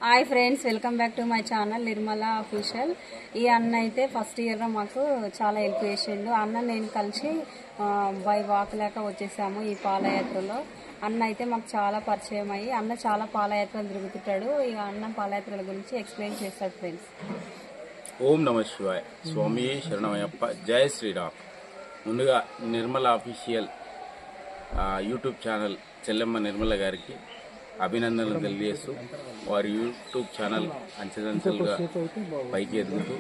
Hi friends, welcome back to my channel Nirmala official. ఈ అన్న అయితే ఫస్ట్ ఇయర్లో మాకు చాలా హెల్ప్ చేసిండు. అన్న నేను కలిసి బై వాక్ లేక వచ్చేసాము ఈ పాదయాత్రలో. అన్న అయితే మాకు చాలా పరిచయం అయ్యి అన్న చాలా పాదయాత్రలు తిరుగుతుంటాడు. ఇక అన్న పాదయాత్రల గురించి ఎక్స్ప్లెయిన్ చేస్తాడు ఫ్రెండ్స్. ఓం నమ శివాయ, స్వామి శరణమయ్యప్ప, జయ శ్రీరామ్. ముందుగా నిర్మల అఫీషియల్ యూట్యూబ్ ఛానల్ చెల్లెమ్మ నిర్మల గారికి అభినందనలు తెలియజేస్తూ వారి యూట్యూబ్ ఛానల్ అంచెలంచెలుగా పైకి ఎదుగుతూ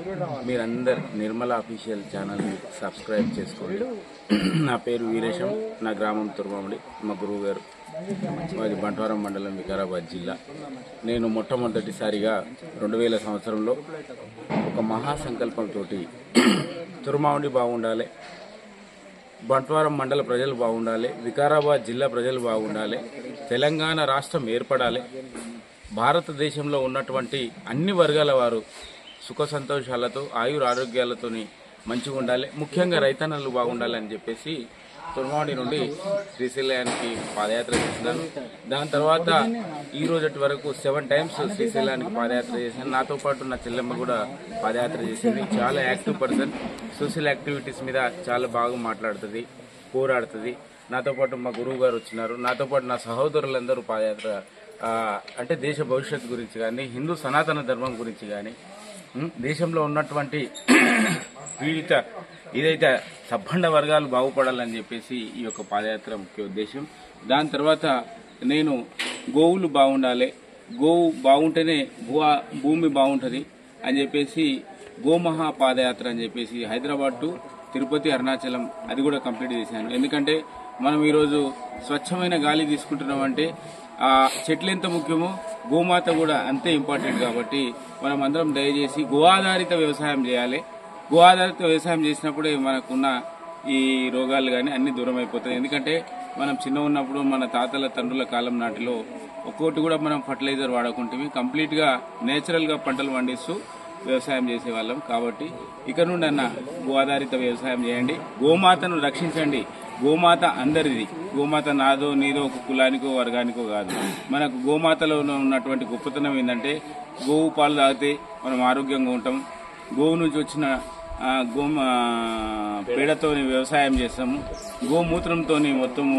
మీరందరు నిర్మల అఫీషియల్ ఛానల్ని సబ్స్క్రైబ్ చేసుకోండి. నా పేరు వీరేశం, నా గ్రామం తుర్మామిడి, మా గురువు గారు మాది బంట్వారం మండలం, వికారాబాద్ జిల్లా. నేను మొట్టమొదటిసారిగా 2000 సంవత్సరంలో ఒక మహాసంకల్పంతో తుర్మామిడి బాగుండాలి, బంట్వారం మండల ప్రజలు బాగుండాలి, వికారాబాద్ జిల్లా ప్రజలు బాగుండాలి, తెలంగాణ రాష్ట్రం ఏర్పడాలి, భారతదేశంలో ఉన్నటువంటి అన్ని వర్గాల వారు సుఖ సంతోషాలతో ఆయురారోగ్యాలతో మంచిగా ఉండాలి, ముఖ్యంగా రైతన్నలు బాగుండాలి అని చెప్పేసి తుర్మామిడి నుండి శ్రీశైలానికి పాదయాత్ర చేసినాను. దాని తర్వాత ఈ రోజటి వరకు 7 times శ్రీశైలానికి పాదయాత్ర చేశాను. నాతో పాటు నా చెల్లెమ్మ కూడా పాదయాత్ర చేసింది. చాలా యాక్టివ్ పర్సన్, సోషల్ యాక్టివిటీస్ మీద చాలా బాగా మాట్లాడుతుంది, పోరాడుతుంది. నాతో పాటు మా గురువు గారు వచ్చినారు. నాతో పాటు నా సహోదరులందరూ పాదయాత్ర అంటే దేశ భవిష్యత్తు గురించి కానీ, హిందూ సనాతన ధర్మం గురించి కానీ, దేశంలో ఉన్నటువంటి పీడిత ఇదైతే సబ్బండ వర్గాలు బాగుపడాలని చెప్పేసి ఈ యొక్క పాదయాత్ర ముఖ్య ఉద్దేశం. దాని తర్వాత నేను గోవులు బాగుండాలి, గోవు బాగుంటేనే భూమి బాగుంటుంది అని చెప్పేసి గోమహా పాదయాత్ర అని చెప్పేసి హైదరాబాద్ టు తిరుపతి, అరుణాచలం అది కూడా కంప్లీట్ చేశాను. ఎందుకంటే మనం ఈరోజు స్వచ్ఛమైన గాలి తీసుకుంటున్నామంటే ఆ చెట్లు ఎంత ముఖ్యమో గోమాత కూడా అంతే ఇంపార్టెంట్. కాబట్టి మనం అందరం దయచేసి గో ఆధారిత వ్యవసాయం చేయాలి. గో ఆధారిత వ్యవసాయం చేసినప్పుడే మనకున్న ఈ రోగాలు కానీ అన్ని దూరం అయిపోతాయి. ఎందుకంటే మనం చిన్న ఉన్నప్పుడు మన తాతల తండ్రుల కాలం నాటిలో ఒక్కోటి కూడా మనం ఫర్టిలైజర్ వాడకుంటే కంప్లీట్ గా నేచురల్ గా పంటలు పండిస్తూ వ్యవసాయం చేసేవాళ్ళం. కాబట్టి ఇక నుండి అన్న గో ఆధారిత వ్యవసాయం చేయండి, గోమాతను రక్షించండి. గోమాత అందరిది, గోమాత నాదో నీదో ఒక కులానికో వర్గానికో కాదు. మనకు గోమాతలో ఉన్నటువంటి గొప్పతనం ఏంటంటే గోవు పాలు తాగితే మనం ఆరోగ్యంగా ఉంటాం. గోవు నుంచి వచ్చిన పేడతో వ్యవసాయం చేస్తాము, గోమూత్రంతో మొత్తము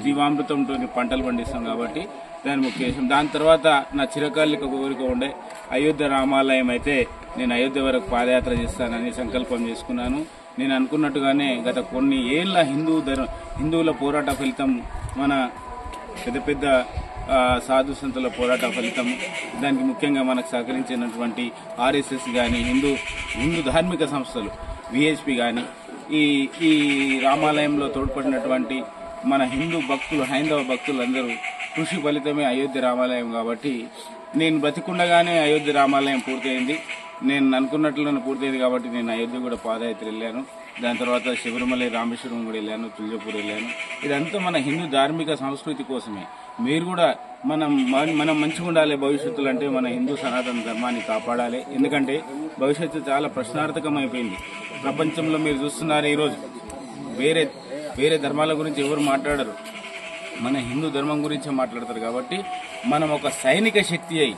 జీవామృతంతో పంటలు పండిస్తాం. కాబట్టి దాని ముఖ్యం. దాని తర్వాత నా చిరకాలిక కోరిక ఉండే అయోధ్య రామాలయం అయితే నేను అయోధ్య వరకు పాదయాత్ర చేస్తానని సంకల్పం చేసుకున్నాను. నేను అనుకున్నట్టుగానే గత కొన్ని ఏళ్ల హిందువుల పోరాట ఫలితం, మన పెద్ద పెద్ద సాధు సంతుల పోరాట ఫలితం, దానికి ముఖ్యంగా మనకు సహకరించినటువంటి RSS కానీ, హిందూ ధార్మిక సంస్థలు VHP కానీ, ఈ రామాలయంలో తోడ్పడినటువంటి మన హిందూ భక్తులు, హైందవ భక్తులందరూ కృషి ఫలితమే అయోధ్య రామాలయం. కాబట్టి నేను బతికుండగానే అయోధ్య రామాలయం పూర్తయింది. నేను అనుకున్నట్లునే పూర్తయింది. కాబట్టి నేను అయోధ్య కూడా పాదయాత్ర వెళ్ళాను. దాని తర్వాత శబరిమల, రామేశ్వరం కూడా వెళ్ళాను, తులజపూర్ వెళ్ళాను. ఇదంతా మన హిందూ ధార్మిక సంస్కృతి కోసమే. మీరు కూడా మనం మంచిగా ఉండాలి. భవిష్యత్తులో అంటే మన హిందూ సనాతన ధర్మాన్ని కాపాడాలి. ఎందుకంటే భవిష్యత్తు చాలా ప్రశ్నార్థకం అయిపోయింది. ప్రపంచంలో మీరు చూస్తున్నారు, ఈరోజు వేరే ధర్మాల గురించి ఎవరు మాట్లాడరు, మన హిందూ ధర్మం గురించే మాట్లాడతారు. కాబట్టి మనం ఒక సైనిక శక్తి అయి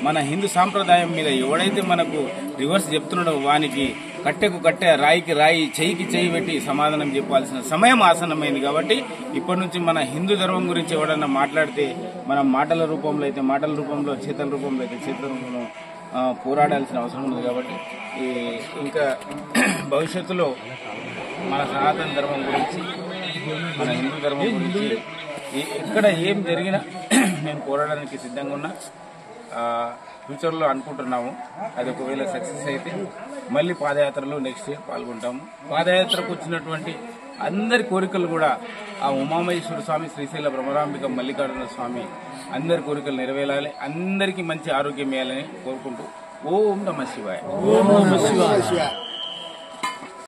మన హిందూ సాంప్రదాయం మీద ఎవడైతే మనకు రివర్స్ చెప్తున్నాడో వానికి కట్టెకు కట్టె, రాయికి రాయి, చెయ్యికి చెయ్యి పెట్టి సమాధానం చెప్పాల్సిన సమయం ఆసన్నమైంది. కాబట్టి ఇప్పటి నుంచి మన హిందూ ధర్మం గురించి ఎవడన్నా మాట్లాడితే మనం మాటల రూపంలో అయితే మాటల రూపంలో, చేతల రూపంలో అయితే చేతల రూపంలో పోరాడాల్సిన అవసరం ఉంది. కాబట్టి ఇంకా భవిష్యత్తులో మన సనాతన ధర్మం గురించి, మన హిందూ ధర్మం గురించి ఎక్కడ ఏం జరిగినా నేను పోరాడడానికి సిద్ధంగా ఉన్నా. ఫ్యూచర్లో అనుకుంటున్నాము. అది ఒకవేళ సక్సెస్ అయితే మళ్ళీ పాదయాత్రలో నెక్స్ట్ ఇయర్ పాల్గొంటాము. పాదయాత్రకు వచ్చినటువంటి అందరి కోరికలు కూడా ఆ ఉమామహేశ్వర స్వామి, శ్రీశైల బ్రహ్మరాంబిక మల్లికార్జున స్వామి అందరి కోరికలు నెరవేరాలి, అందరికీ మంచి ఆరోగ్యం ఇవ్వాలని కోరుకుంటూ ఓం నమ శివాయ.